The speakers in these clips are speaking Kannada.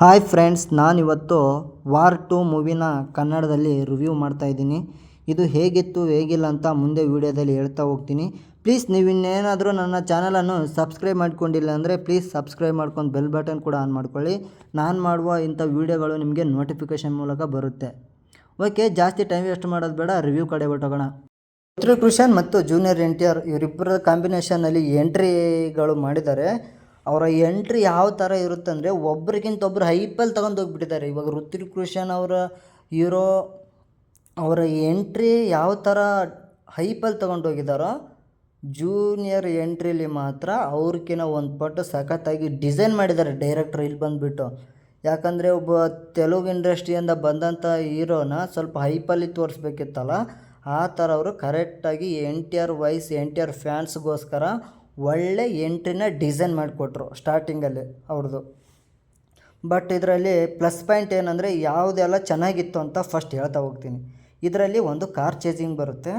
ಹಾಯ್ ಫ್ರೆಂಡ್ಸ್, ನಾನಿವತ್ತು ವಾರ್ 2 ಮೂವಿನ ಕನ್ನಡದಲ್ಲಿ ರಿವ್ಯೂ ಮಾಡ್ತಾಯಿದ್ದೀನಿ. ಇದು ಹೇಗಿತ್ತು ಹೇಗಿಲ್ಲ ಅಂತ ಮುಂದೆ ವೀಡಿಯೋದಲ್ಲಿ ಹೇಳ್ತಾ ಹೋಗ್ತೀನಿ. ಪ್ಲೀಸ್ ನೀವು ಇನ್ನೇನಾದರೂ ನನ್ನ ಚಾನಲನ್ನು ಸಬ್ಸ್ಕ್ರೈಬ್ ಮಾಡ್ಕೊಂಡಿಲ್ಲ ಅಂದರೆ ಪ್ಲೀಸ್ ಸಬ್ಸ್ಕ್ರೈಬ್ ಮಾಡ್ಕೊಂಡು ಬೆಲ್ ಬಟನ್ ಕೂಡ ಆನ್ ಮಾಡ್ಕೊಳ್ಳಿ. ನಾನು ಮಾಡುವ ಇಂಥ ವೀಡಿಯೋಗಳು ನಿಮಗೆ ನೋಟಿಫಿಕೇಷನ್ ಮೂಲಕ ಬರುತ್ತೆ. ಓಕೆ, ಜಾಸ್ತಿ ಟೈಮ್ ವೇಸ್ಟ್ ಮಾಡೋದು ಬೇಡ, ರಿವ್ಯೂ ಕಡೆ ಹೊಟ್ಟೋಗೋಣ. ಋತ್ವಿಕ್ ರೋಷನ್ ಮತ್ತು ಜೂನಿಯರ್ NTR ಇವರಿಬ್ಬರ ಕಾಂಬಿನೇಷನಲ್ಲಿ ಎಂಟ್ರಿಗಳು ಮಾಡಿದ್ದಾರೆ. ಅವರ ಎಂಟ್ರಿ ಯಾವ ಥರ ಇರುತ್ತೆ ಅಂದರೆ ಒಬ್ರಿಗಿಂತ ಒಬ್ಬರು ಹೈಪಲ್ಲಿ ತಗೊಂಡು ಹೋಗ್ಬಿಟ್ಟಿದ್ದಾರೆ. ಇವಾಗ ಋತ್ವಿಕ್ ರೋಷನ್ ಅವರ ಹೀರೋ ಅವರ ಎಂಟ್ರಿ ಯಾವ ಥರ ಹೈಪಲ್ಲಿ ತೊಗೊಂಡು ಹೋಗಿದ್ದಾರೋ, ಜೂನಿಯರ್ ಎಂಟ್ರಿಲಿ ಮಾತ್ರ ಅವ್ರಿಗಿನ ಒಂದು ಪಟ್ಟು ಸಖತ್ತಾಗಿ ಡಿಸೈನ್ ಮಾಡಿದ್ದಾರೆ ಡೈರೆಕ್ಟ್ರ್ ಇಲ್ಲಿ ಬಂದುಬಿಟ್ಟು. ಯಾಕಂದರೆ ಒಬ್ಬ ತೆಲುಗು ಇಂಡಸ್ಟ್ರಿಯಿಂದ ಬಂದಂಥ ಹೀರೋನ ಸ್ವಲ್ಪ ಹೈಪಲ್ಲಿ ತೋರಿಸ್ಬೇಕಿತ್ತಲ್ಲ, ಆ ಥರ ಅವರು ಕರೆಕ್ಟಾಗಿ NTR ಫ್ಯಾನ್ಸ್ಗೋಸ್ಕರ ಒಳ್ಳೆ ಎಂಟ್ರಿನ ಡಿಸೈನ್ ಮಾಡಿಕೊಟ್ರು ಸ್ಟಾರ್ಟಿಂಗಲ್ಲಿ ಅವ್ರದ್ದು. ಬಟ್ ಇದರಲ್ಲಿ ಪ್ಲಸ್ ಪಾಯಿಂಟ್ ಏನಂದರೆ ಯಾವುದೆಲ್ಲ ಚೆನ್ನಾಗಿತ್ತು ಅಂತ ಫಸ್ಟ್ ಹೇಳ್ತಾ ಹೋಗ್ತೀನಿ. ಇದರಲ್ಲಿ ಒಂದು ಕಾರ್ ಚೇಸಿಂಗ್ ಬರುತ್ತೆ,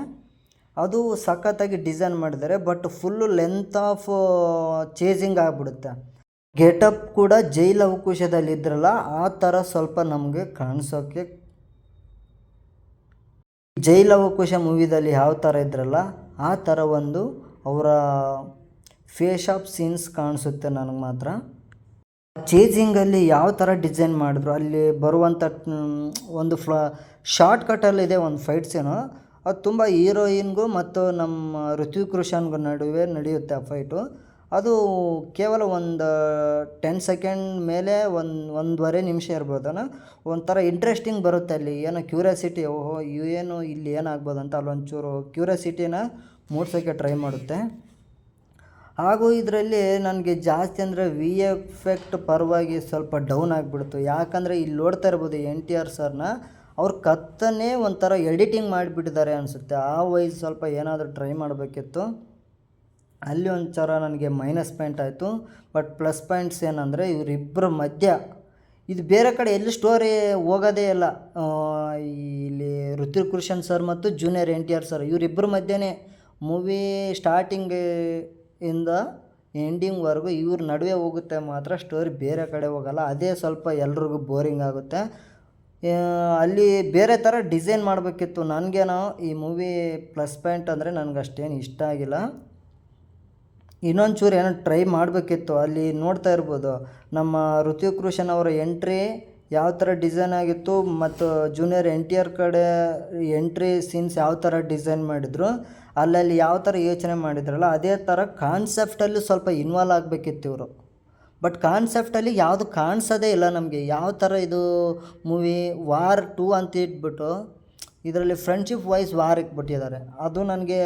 ಅದು ಸಖತ್ತಾಗಿ ಡಿಸೈನ್ ಮಾಡಿದ್ದಾರೆ. But full length of chasing ಆಗಿಬಿಡುತ್ತೆ. ಗೆಟಪ್ ಕೂಡ ಜೈಲ್ ಅವಕಾಶದಲ್ಲಿ ಇದ್ರಲ್ಲ ಆ ಥರ ಸ್ವಲ್ಪ ನಮಗೆ ಕಾಣಿಸೋಕ್ಕೆ, ಜೈಲ್ ಅವಕಾಶ ಮೂವಿದಲ್ಲಿ ಯಾವ ಥರ ಇದ್ರಲ್ಲ ಆ ಥರ ಒಂದು ಅವರ ಫೇಸ್ ಆಫ್ ಸೀನ್ಸ್ ಕಾಣಿಸುತ್ತೆ ನನಗೆ ಮಾತ್ರ. ಚೇಸಿಂಗಲ್ಲಿ ಯಾವ ಥರ ಡಿಸೈನ್ ಮಾಡಿದ್ರು, ಅಲ್ಲಿ ಬರುವಂಥ ಒಂದು ಶಾರ್ಟ್ ಕಟ್ಟಲ್ಲಿದೆ ಒಂದು ಫೈಟ್ ಸೀನು, ಅದು ತುಂಬ ಹೀರೋಯಿನ್ಗೂ ಮತ್ತು ನಮ್ಮ ಋತ್ವಿಕ್ ರೋಷನ್ಗೂ ನಡುವೆ ನಡೆಯುತ್ತೆ ಆ ಫೈಟು. ಅದು ಕೇವಲ ಒಂದು 10 ಸೆಕೆಂಡ್ ಮೇಲೆ ಒಂದೂವರೆ ನಿಮಿಷ ಇರ್ಬೋದನ. ಒಂಥರ ಇಂಟ್ರೆಸ್ಟಿಂಗ್ ಬರುತ್ತೆ. ಅಲ್ಲಿ ಏನೋ ಕ್ಯೂರಿಯಾಸಿಟಿ, ಓಹೋ ಏನು ಇಲ್ಲಿ ಏನಾಗ್ಬೋದು ಅಂತ ಅಲ್ಲೊಂಚೂರು ಕ್ಯೂರಿಯಾಸಿಟಿನ ಮೂಡ್ಸೋಕ್ಕೆ ಟ್ರೈ ಮಾಡುತ್ತೆ. ಹಾಗೂ ಇದರಲ್ಲಿ ನನಗೆ ಜಾಸ್ತಿ ಅಂದರೆ VFX ಪರವಾಗಿ ಸ್ವಲ್ಪ ಡೌನ್ ಆಗಿಬಿಡ್ತು. ಯಾಕಂದರೆ ಇಲ್ಲಿ ನೋಡ್ತಾ ಇರ್ಬೋದು NTR ಸರ್ನ ಅವ್ರ ಕತ್ತನ್ನೇ ಒಂಥರ ಎಡಿಟಿಂಗ್ ಮಾಡಿಬಿಟ್ಟಿದ್ದಾರೆ ಅನಿಸುತ್ತೆ. ಆ ವೈಸ್ ಸ್ವಲ್ಪ ಏನಾದರೂ ಟ್ರೈ ಮಾಡಬೇಕಿತ್ತು. ಅಲ್ಲಿ ಒಂಥರ ನನಗೆ ಮೈನಸ್ ಪಾಯಿಂಟ್ ಆಯಿತು. ಬಟ್ ಪ್ಲಸ್ ಪಾಯಿಂಟ್ಸ್ ಏನಂದರೆ ಇವರಿಬ್ಬರ ಮಧ್ಯ ಇದು ಬೇರೆ ಕಡೆ ಎಲ್ಲಿ ಸ್ಟೋರಿ ಹೋಗೋದೇ ಇಲ್ಲ. ಇಲ್ಲಿ ಋತ್ವಿಕ್ ರೋಷನ್ ಸರ್ ಮತ್ತು ಜೂನಿಯರ್ NTR ಸರ್ ಇವರಿಬ್ಬರ ಮಧ್ಯೆ ಮೂವಿ ಸ್ಟಾರ್ಟಿಂಗಿಂದ ಎಂಡಿಂಗ್ವರೆಗೂ ಇವ್ರ ನಡುವೆ ಹೋಗುತ್ತೆ, ಮಾತ್ರ ಸ್ಟೋರಿ ಬೇರೆ ಕಡೆ ಹೋಗಲ್ಲ. ಅದೇ ಸ್ವಲ್ಪ ಎಲ್ರಿಗೂ ಬೋರಿಂಗ್ ಆಗುತ್ತೆ. ಅಲ್ಲಿ ಬೇರೆ ಥರ ಡಿಸೈನ್ ಮಾಡಬೇಕಿತ್ತು. ನನಗೇನೋ ಈ ಮೂವಿ ಪ್ಲಸ್ ಪಾಯಿಂಟ್ ಅಂದರೆ ನನಗೆ ಅಷ್ಟೇನು ಇಷ್ಟ ಆಗಿಲ್ಲ. ಇನ್ನೊಂಚೂರು ಏನೋ ಟ್ರೈ ಮಾಡಬೇಕಿತ್ತು. ಅಲ್ಲಿ ನೋಡ್ತಾ ಇರ್ಬೋದು ನಮ್ಮ ಋತ್ವಿಕ್ ರೋಷನ್ ಅವರ ಎಂಟ್ರಿ ಯಾವ ಥರ ಡಿಸೈನ್ ಆಗಿತ್ತು ಮತ್ತು ಜೂನಿಯರ್ NTR ಕಡೆ ಎಂಟ್ರಿ ಸೀನ್ಸ್ ಯಾವ ಥರ ಡಿಸೈನ್ ಮಾಡಿದರು, ಅಲ್ಲಲ್ಲಿ ಯಾವ ಥರ ಯೋಚನೆ ಮಾಡಿದ್ರಲ್ಲ ಅದೇ ಥರ ಕಾನ್ಸೆಪ್ಟಲ್ಲೂ ಸ್ವಲ್ಪ ಇನ್ವಾಲ್ವ್ ಆಗಬೇಕಿತ್ತು ಇವರು. ಬಟ್ ಕಾನ್ಸೆಪ್ಟಲ್ಲಿ ಯಾವುದು ಕಾಣಿಸೋದೇ ಇಲ್ಲ ನಮಗೆ. ಯಾವ ಥರ ಇದು ಮೂವಿ ವಾರ್ 2 ಅಂತ ಇಟ್ಬಿಟ್ಟು ಇದರಲ್ಲಿ ಫ್ರೆಂಡ್ಶಿಪ್ ವೈಸ್ ವಾರ್ ಇಟ್ಬಿಟ್ಟಿದ್ದಾರೆ. ಅದು ನನಗೆ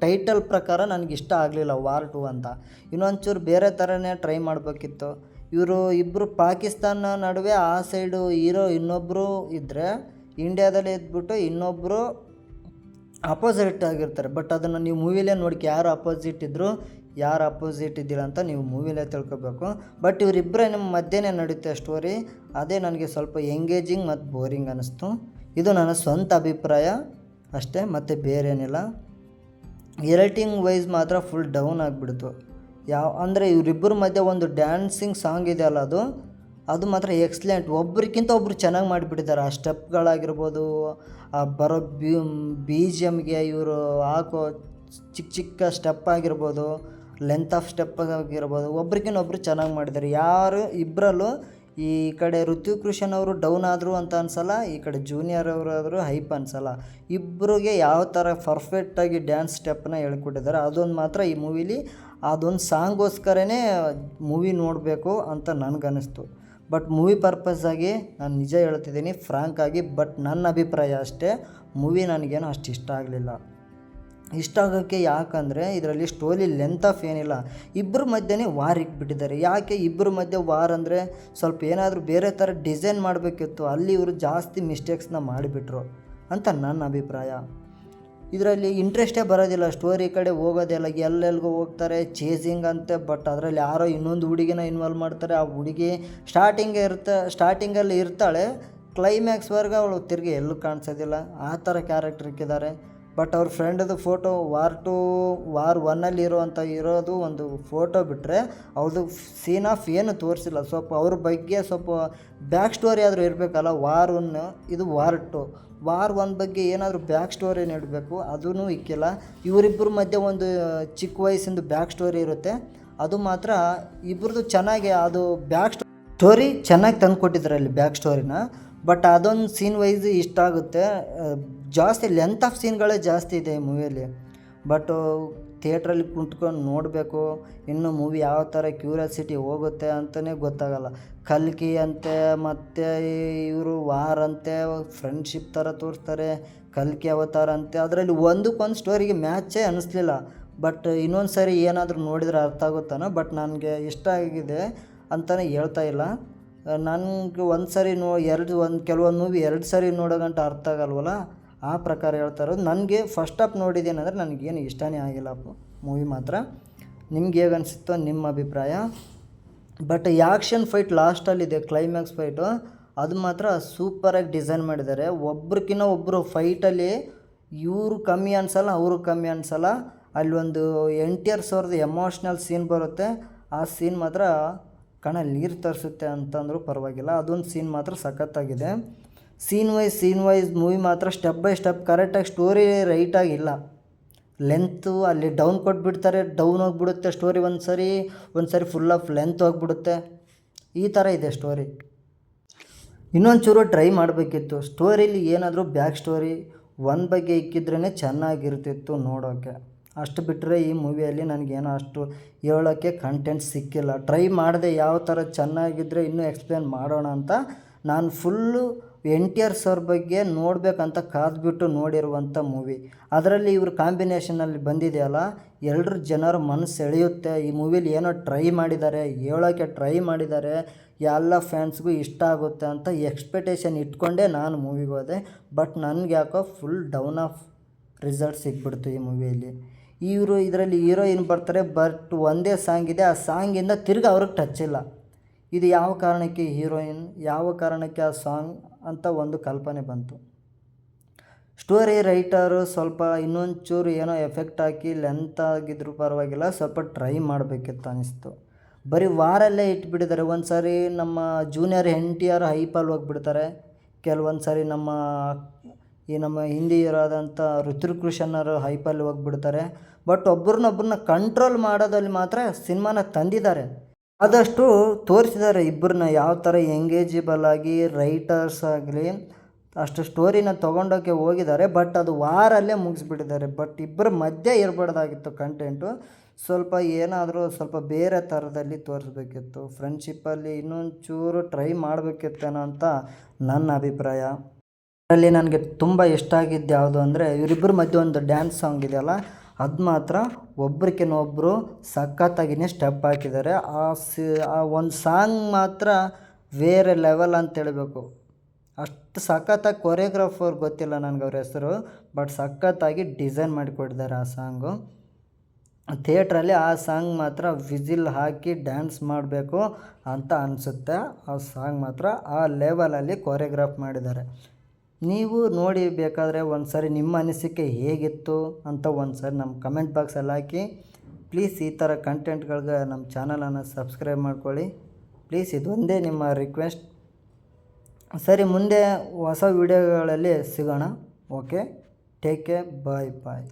ಟೈಟಲ್ ಪ್ರಕಾರ ನನಗೆ ಇಷ್ಟ ಆಗಲಿಲ್ಲ ವಾರ್ 2 ಅಂತ. ಇನ್ನೊಂಚೂರು ಬೇರೆ ಥರನೇ ಟ್ರೈ ಮಾಡಬೇಕಿತ್ತು. ಇವರು ಇಬ್ಬರು ಪಾಕಿಸ್ತಾನ ನಡುವೆ ಆ ಸೈಡು ಹೀರೋ ಇನ್ನೊಬ್ಬರು ಇದ್ದರೆ, ಇಂಡಿಯಾದಲ್ಲಿ ಇದ್ಬಿಟ್ಟು ಇನ್ನೊಬ್ಬರು ಅಪೋಸಿಟ್ ಆಗಿರ್ತಾರೆ. ಬಟ್ ಅದನ್ನು ನೀವು ಮೂವಿಲೇ ನೋಡ್ಕೊ, ಯಾರು ಅಪೋಸಿಟ್ ಇದ್ದರು ಯಾರು ಅಪೋಸಿಟ್ ಇದ್ದಿಲ್ಲ ಅಂತ ನೀವು ಮೂವಿಲೇ ತಿಳ್ಕೊಬೇಕು. ಬಟ್ ಇವರಿಬ್ಬರೇ ನಿಮ್ಮ ಮಧ್ಯೆನೇ ನಡೀತೆ ಸ್ಟೋರಿ. ಅದೇ ನನಗೆ ಸ್ವಲ್ಪ ಎಂಗೇಜಿಂಗ್ ಮತ್ತು ಬೋರಿಂಗ್ ಅನ್ನಿಸ್ತು. ಇದು ನನ್ನ ಸ್ವಂತ ಅಭಿಪ್ರಾಯ ಅಷ್ಟೇ, ಮತ್ತು ಬೇರೇನಿಲ್ಲ. ಎಡಿಟಿಂಗ್ ವೈಸ್ ಮಾತ್ರ ಫುಲ್ ಡೌನ್ ಆಗಿಬಿಡ್ತು. ಅಂದರೆ ಇವರಿಬ್ಬರ ಮಧ್ಯೆ ಒಂದು ಡ್ಯಾನ್ಸಿಂಗ್ ಸಾಂಗ್ ಇದೆಯಲ್ಲ, ಅದು ಮಾತ್ರ ಎಕ್ಸಲೆಂಟ್. ಒಬ್ರಿಗಿಂತ ಒಬ್ಬರು ಚೆನ್ನಾಗಿ ಮಾಡಿಬಿಟ್ಟಿದ್ದಾರೆ. ಆ ಸ್ಟೆಪ್ಗಳಾಗಿರ್ಬೋದು, ಆ ಬರೋ BGMಗೆ ಇವರು ಹಾಕೋ ಚಿಕ್ಕ ಚಿಕ್ಕ ಸ್ಟೆಪ್ ಆಗಿರ್ಬೋದು, ಲೆಂತ್ ಆಫ್ ಸ್ಟೆಪ್ ಆಗಿರ್ಬೋದು, ಒಬ್ರಿಗಿಂತ ಒಬ್ಬರು ಚೆನ್ನಾಗಿ ಮಾಡಿದ್ದಾರೆ. ಯಾರು ಇಬ್ಬರಲ್ಲೂ ಈ ಕಡೆ ಋತ್ವಿಕ್ ರೋಷನ್ ಅವರು ಡೌನ್ ಆದರು ಅಂತ ಅನ್ಸಲ್ಲ, ಈ ಕಡೆ ಜೂನಿಯರ್ ಅವರಾದರೂ ಹೈಪ್ ಅನ್ಸಲ್ಲ. ಇಬ್ಬರಿಗೆ ಯಾವ ಥರ ಪರ್ಫೆಕ್ಟಾಗಿ ಡ್ಯಾನ್ಸ್ ಸ್ಟೆಪ್ನ ಹೇಳ್ಕೊಟ್ಟಿದ್ದಾರೆ. ಅದೊಂದು ಮಾತ್ರ ಈ ಮೂವಿಲಿ ಅದೊಂದು ಸಾಂಗೋಸ್ಕರನೇ ಮೂವಿ ನೋಡಬೇಕು ಅಂತ ನನಗನ್ನಿಸ್ತು. ಬಟ್ ಮೂವಿ ಪರ್ಪಸ್ಸಾಗಿ ನಾನು ನಿಜ ಹೇಳ್ತಿದ್ದೀನಿ ಫ್ರಾಂಕ್ ಆಗಿ. ಬಟ್ ನನ್ನ ಅಭಿಪ್ರಾಯ ಅಷ್ಟೇ, ಮೂವಿ ನನಗೇನು ಅಷ್ಟು ಇಷ್ಟ ಆಗಲಿಲ್ಲ. ಇಷ್ಟ ಆಗೋಕ್ಕೆ ಯಾಕಂದರೆ ಇದರಲ್ಲಿ ಸ್ಟೋರಿ ಲೆಂತ್ ಆಫ್ ಏನಿಲ್ಲ, ಇಬ್ಬರ ಮಧ್ಯೆ ವಾರ್ ಇಟ್ಬಿಟ್ಟಿದ್ದಾರೆ. ಯಾಕೆ ಇಬ್ಬರ ಮಧ್ಯೆ ವಾರ್ ಅಂದರೆ ಸ್ವಲ್ಪ ಏನಾದರೂ ಬೇರೆ ಥರ ಡಿಸೈನ್ ಮಾಡಬೇಕಿತ್ತು. ಅಲ್ಲಿ ಇವರು ಜಾಸ್ತಿ ಮಿಸ್ಟೇಕ್ಸ್ನ ಮಾಡಿಬಿಟ್ರು ಅಂತ ನನ್ನ ಅಭಿಪ್ರಾಯ. ಇದರಲ್ಲಿ ಇಂಟ್ರೆಸ್ಟೇ ಬರೋದಿಲ್ಲ, ಸ್ಟೋರಿ ಕಡೆ ಹೋಗೋದೇ ಇಲ್ಲ, ಎಲ್ಲೆಲ್ಗೂ ಹೋಗ್ತಾರೆ ಚೇಸಿಂಗ್ ಅಂತೆ. ಬಟ್ ಅದರಲ್ಲಿ ಯಾರೋ ಇನ್ನೊಂದು ಹುಡುಗಿನ ಇನ್ವಾಲ್ವ್ ಮಾಡ್ತಾರೆ. ಆ ಹುಡುಗಿ ಸ್ಟಾರ್ಟಿಂಗಲ್ಲಿ ಇರ್ತಾಳೆ, ಕ್ಲೈಮ್ಯಾಕ್ಸ್ವರೆಗೆ ಅವಳು ತಿರುಗಿ ಎಲ್ಲೂ ಕಾಣಿಸೋದಿಲ್ಲ. ಆ ಥರ ಕ್ಯಾರೆಕ್ಟರ್ ಇಕ್ಕಿದ್ದಾರೆ. ಬಟ್ ಅವ್ರ ಫ್ರೆಂಡದು ಫೋಟೋ ವಾರ್ 1 ಇರೋದು ಒಂದು ಫೋಟೋ ಬಿಟ್ಟರೆ ಅವ್ರದ್ದು ಸೀನ್ ಆಫ್ ಏನು ತೋರಿಸಿಲ್ಲ. ಸ್ವಲ್ಪ ಅವ್ರ ಬಗ್ಗೆ ಸ್ವಲ್ಪ ಬ್ಯಾಕ್ ಸ್ಟೋರಿ ಆದರೂ ಇರಬೇಕಲ್ಲ. ವಾರ್ 1 ಇದು ವಾರ್ 2. ವಾರ್ 1 ಬಗ್ಗೆ ಏನಾದರೂ ಬ್ಯಾಕ್ ಸ್ಟೋರಿ ನೀಡಬೇಕು, ಅದೂ ಇಕ್ಕಿಲ್ಲ. ಇವರಿಬ್ಬರ ಮಧ್ಯೆ ಒಂದು ಚಿಕ್ಕ ವಯಸ್ಸಿಂದು ಬ್ಯಾಕ್ ಸ್ಟೋರಿ ಇರುತ್ತೆ, ಅದು ಮಾತ್ರ ಇಬ್ಬರದು ಚೆನ್ನಾಗಿ ಅದು ಬ್ಯಾಕ್ ಸ್ಟೋರಿ ಚೆನ್ನಾಗಿ ತಂದು ಕೊಟ್ಟಿದ್ದಾರೆ ಅಲ್ಲಿ ಬ್ಯಾಕ್ ಸ್ಟೋರಿನ. ಬಟ್ ಅದೊಂದು ಸೀನ್ ವೈಸ್ ಇಷ್ಟ ಆಗುತ್ತೆ. ಜಾಸ್ತಿ ಲೆಂತ್ ಆಫ್ ಸೀನ್ಗಳೇ ಜಾಸ್ತಿ ಇದೆ ಈ ಮೂವಿಯಲ್ಲಿ. ಬಟ್ ಥಿಯೇಟ್ರಲ್ಲಿ ಕುಂತ್ಕೊಂಡು ನೋಡಬೇಕು, ಇನ್ನು ಮೂವಿ ಯಾವ ಥರ ಕ್ಯೂರಿಯಾಸಿಟಿ ಹೋಗುತ್ತೆ ಅಂತಲೇ ಗೊತ್ತಾಗಲ್ಲ. ಕಲ್ಕಿ ಅಂತೆ, ಮತ್ತು ಇವರು ವಾರ್ ಅಂತೆ, ಫ್ರೆಂಡ್ಶಿಪ್ ಥರ ತೋರಿಸ್ತಾರೆ, ಕಲ್ಕಿ ಅವತಾರ ಅಂತೆ. ಅದರಲ್ಲಿ ಒಂದಕ್ಕೊಂದು ಸ್ಟೋರಿಗೆ ಮ್ಯಾಚೇ ಅನ್ನಿಸ್ಲಿಲ್ಲ. ಬಟ್ ಇನ್ನೊಂದು ಸರಿ ಏನಾದರೂ ನೋಡಿದರೆ ಅರ್ಥ ಆಗುತ್ತಾನೋ. ಬಟ್ ನನಗೆ ಇಷ್ಟ ಆಗಿದೆ ಅಂತಲೇ ಹೇಳ್ತಾ ಇಲ್ಲ. ನನಗೆ ಒಂದು ಸರಿ ಕೆಲವೊಂದು ಮೂವಿ 2 ಸರಿ ನೋಡೋಗಂಟ ಅರ್ಥ ಆಗಲ್ವಲ್ಲ, ಆ ಪ್ರಕಾರ ಹೇಳ್ತಾ ಇರೋದು. ನನಗೆ ಫಸ್ಟ್ ಹಾಫ್ ನೋಡಿದ್ದೇನೆಂದರೆ ನನಗೇನು ಇಷ್ಟನೇ ಆಗಿಲ್ಲ ಮೂವಿ ಮಾತ್ರ. ನಿಮ್ಗೆ ಹೇಗೆ ಅನಿಸುತ್ತೋ ನಿಮ್ಮ ಅಭಿಪ್ರಾಯ. ಬಟ್ ಆ್ಯಕ್ಷನ್ ಫೈಟ್ ಲಾಸ್ಟಲ್ಲಿದೆ, ಕ್ಲೈಮ್ಯಾಕ್ಸ್ ಫೈಟು, ಅದು ಮಾತ್ರ ಸೂಪರಾಗಿ ಡಿಸೈನ್ ಮಾಡಿದ್ದಾರೆ. ಒಬ್ರಿಗಿನ್ನ ಒಬ್ಬರು ಫೈಟಲ್ಲಿ ಇವರು ಕಮ್ಮಿ ಅನಿಸಲ್ಲ, ಅವರು ಕಮ್ಮಿ ಅನಿಸಲ್ಲ. ಅಲ್ಲಿ ಒಂದು NTR ಸರ್ದು ಎಮೋಷ್ನಲ್ ಸೀನ್ ಬರುತ್ತೆ, ಆ ಸೀನ್ ಮಾತ್ರ ಕಣ್ಣಲ್ಲಿ ನೀರು ತರಿಸುತ್ತೆ ಅಂತಂದರೂ ಪರವಾಗಿಲ್ಲ. ಅದೊಂದು ಸೀನ್ ಮಾತ್ರ ಸಖತ್ತಾಗಿದೆ. ಸೀನ್ ವೈಸ್ ಮೂವಿ ಮಾತ್ರ ಸ್ಟೆಪ್ ಬೈ ಸ್ಟೆಪ್ ಕರೆಕ್ಟಾಗಿ ಸ್ಟೋರಿ ರೈಟಾಗಿಲ್ಲ. ಲೆಂತು ಅಲ್ಲಿ ಡೌನ್ ಕೊಟ್ಬಿಡ್ತಾರೆ, ಡೌನ್ ಹೋಗಿಬಿಡುತ್ತೆ ಸ್ಟೋರಿ. ಒಂದು ಸರಿ ಫುಲ್ ಆಫ್ ಲೆಂತ್ ಹೋಗಿಬಿಡುತ್ತೆ. ಈ ಥರ ಇದೆ ಸ್ಟೋರಿ. ಇನ್ನೊಂದು ಚೂರು ಟ್ರೈ ಮಾಡಬೇಕಿತ್ತು. ಸ್ಟೋರಿಲಿ ಏನಾದರೂ ಬ್ಯಾಕ್ ಸ್ಟೋರಿ ಒಂದು ಬಗ್ಗೆ ಇಕ್ಕಿದ್ರೇ ಚೆನ್ನಾಗಿರ್ತಿತ್ತು ನೋಡೋಕ್ಕೆ. ಅಷ್ಟು ಬಿಟ್ಟರೆ ಈ ಮೂವಿಯಲ್ಲಿ ನನಗೇನೋ ಅಷ್ಟು ಹೇಳೋಕ್ಕೆ ಕಂಟೆಂಟ್ ಸಿಕ್ಕಿಲ್ಲ. ಟ್ರೈ ಮಾಡಿದೆ ಯಾವ ಥರ ಚೆನ್ನಾಗಿದ್ದರೆ ಇನ್ನೂ ಎಕ್ಸ್ಪ್ಲೇನ್ ಮಾಡೋಣ ಅಂತ. ನಾನು ಫುಲ್ಲು NTR ಸರ್ ಬಗ್ಗೆ ನೋಡಬೇಕಂತ ಕಾದ್ಬಿಟ್ಟು ನೋಡಿರುವಂಥ ಮೂವಿ. ಅದರಲ್ಲಿ ಇವ್ರ ಕಾಂಬಿನೇಷನಲ್ಲಿ ಬಂದಿದೆಯಲ್ಲ, ಎಲ್ಲರ ಜನರ ಮನಸ್ಸು ಸೆಳೆಯುತ್ತೆ. ಈ ಮೂವಿಲಿ ಏನೋ ಟ್ರೈ ಮಾಡಿದ್ದಾರೆ, ಹೇಳೋಕ್ಕೆ ಟ್ರೈ ಮಾಡಿದ್ದಾರೆ, ಎಲ್ಲ ಫ್ಯಾನ್ಸ್ಗೂ ಇಷ್ಟ ಆಗುತ್ತೆ ಅಂತ ಎಕ್ಸ್ಪೆಕ್ಟೇಷನ್ ಇಟ್ಕೊಂಡೇ ನಾನು ಮೂವಿಗೆ ಹೋದೆ. ಬಟ್ ನನಗೆ ಯಾಕೋ ಫುಲ್ ಡೌನ್ ಆಫ್ ರಿಸಲ್ಟ್ ಸಿಕ್ಬಿಡ್ತು ಈ ಮೂವಿಯಲ್ಲಿ. ಇದರಲ್ಲಿ ಹೀರೋಯಿನ್ ಬರ್ತಾರೆ, ಬಟ್ ಒಂದೇ ಸಾಂಗ್ ಇದೆ, ಆ ಸಾಂಗಿಂದ ತಿರ್ಗಿ ಅವ್ರಿಗೆ ಟಚ್ ಇಲ್ಲ. ಇದು ಯಾವ ಕಾರಣಕ್ಕೆ ಹೀರೋಯಿನ್, ಯಾವ ಕಾರಣಕ್ಕೆ ಆ ಸಾಂಗ್ ಅಂತ ಒಂದು ಕಲ್ಪನೆ ಬಂತು. ಸ್ಟೋರಿ ರೈಟರು ಸ್ವಲ್ಪ ಇನ್ನೊಂದು ಚೂರು ಏನೋ ಎಫೆಕ್ಟ್ ಹಾಕಿ ಲೆಂತ್ ಆಗಿದ್ರು ಪರವಾಗಿಲ್ಲ, ಸ್ವಲ್ಪ ಟ್ರೈ ಮಾಡಬೇಕಿತ್ತು ಅನ್ನಿಸ್ತು. ಬರೀ ವಾರಲ್ಲೇ ಇಟ್ಬಿಟ್ಟಿದ್ದಾರೆ. ಒಂದು ಸಾರಿ ನಮ್ಮ ಜೂನಿಯರ್ NTR ಹೈಪಲ್ಲಿ ಹೋಗಿಬಿಡ್ತಾರೆ, ಕೆಲವೊಂದು ಸಾರಿ ನಮ್ಮ ಹಿಂದಿ ಇರೋದಂಥ ಋತಿಕ್ ರೋಷನ್ನರು ಹೈಪಲ್ಲಿ ಹೋಗಿಬಿಡ್ತಾರೆ. ಬಟ್ ಒಬ್ಬರನ್ನ ಕಂಟ್ರೋಲ್ ಮಾಡೋದಲ್ಲಿ ಮಾತ್ರ ಸಿನಿಮಾನ ತಂದಿದ್ದಾರೆ. ಆದಷ್ಟು ತೋರಿಸಿದ್ದಾರೆ ಇಬ್ಬರನ್ನ ಯಾವ ಥರ ಎಂಗೇಜಬಲ್ ಆಗಿ. ರೈಟರ್ಸ್ ಆಗಲಿ ಅಷ್ಟು ಸ್ಟೋರಿನ ತೊಗೊಂಡೋಕ್ಕೆ ಹೋಗಿದ್ದಾರೆ, ಬಟ್ ಅದು ವಾರಲ್ಲೇ ಮುಗಿಸ್ಬಿಟ್ಟಿದ್ದಾರೆ. ಬಟ್ ಇಬ್ಬರ ಮಧ್ಯೆ ಇರಬಾರ್ದಾಗಿತ್ತು ಕಂಟೆಂಟು. ಸ್ವಲ್ಪ ಏನಾದರೂ ಸ್ವಲ್ಪ ಬೇರೆ ಥರದಲ್ಲಿ ತೋರಿಸ್ಬೇಕಿತ್ತು. ಫ್ರೆಂಡ್ಶಿಪ್ಪಲ್ಲಿ ಇನ್ನೊಂದು ಚೂರು ಟ್ರೈ ಮಾಡಬೇಕಿತ್ತೇನೋ ಅಂತ ನನ್ನ ಅಭಿಪ್ರಾಯ. ಅದರಲ್ಲಿ ನನಗೆ ತುಂಬ ಇಷ್ಟ ಆಗಿದ್ದು ಯಾವುದು ಅಂದರೆ, ಇವರಿಬ್ಬರ ಮಧ್ಯೆ ಒಂದು ಡ್ಯಾನ್ಸ್ ಸಾಂಗ್ ಇದೆಯಲ್ಲ, ಅದು ಮಾತ್ರ ಒಬ್ರಿಗಿನ್ನೊಬ್ಬರು ಸಖತ್ತಾಗಿಯೇ ಸ್ಟೆಪ್ ಹಾಕಿದ್ದಾರೆ. ಆ ಒಂದು ಸಾಂಗ್ ಮಾತ್ರ ಬೇರೆ ಲೆವೆಲ್ ಅಂತ ಹೇಳಬೇಕು. ಅಷ್ಟು ಸಖತ್ತಾಗಿ ಕೊರಿಯೋಗ್ರಾಫರ್ ಗೊತ್ತಿಲ್ಲ ನನಗೆ ಅವ್ರ ಹೆಸರು, ಬಟ್ ಸಖತ್ತಾಗಿ ಡಿಸೈನ್ ಮಾಡಿಕೊಟ್ಟಿದ್ದಾರೆ ಆ ಸಾಂಗು. ಥಿಯೇಟ್ರಲ್ಲಿ ಆ ಸಾಂಗ್ ಮಾತ್ರ ವಿಸಿಲ್ ಹಾಕಿ ಡ್ಯಾನ್ಸ್ ಮಾಡಬೇಕು ಅಂತ ಅನಿಸುತ್ತೆ. ಆ ಸಾಂಗ್ ಮಾತ್ರ ಆ ಲೆವೆಲಲ್ಲಿ ಕೊರಿಯೋಗ್ರಾಫ್ ಮಾಡಿದ್ದಾರೆ. ನೀವು ನೋಡಿ ಬೇಕಾದರೆ ಒಂದು ಸಾರಿ ನಿಮ್ಮ ಅನಿಸಿಕೆ ಹೇಗಿತ್ತು ಅಂತ ಒಂದು ಸಾರಿ ನಮ್ಮ ಕಮೆಂಟ್ ಬಾಕ್ಸಲ್ಲಿ ಹಾಕಿ. ಪ್ಲೀಸ್ ಈ ಥರ ಕಂಟೆಂಟ್ಗಳಿಗೆ ನಮ್ಮ ಚಾನಲನ್ನು ಸಬ್ಸ್ಕ್ರೈಬ್ ಮಾಡ್ಕೊಳ್ಳಿ ಪ್ಲೀಸ್, ಇದೊಂದೇ ನಿಮ್ಮ ರಿಕ್ವೆಸ್ಟ್. ಸರಿ, ಮುಂದೆ ಹೊಸ ವೀಡಿಯೋಗಳಲ್ಲಿ ಸಿಗೋಣ. ಓಕೆ, ಟೇಕ್ ಕೇರ್, ಬಾಯ್.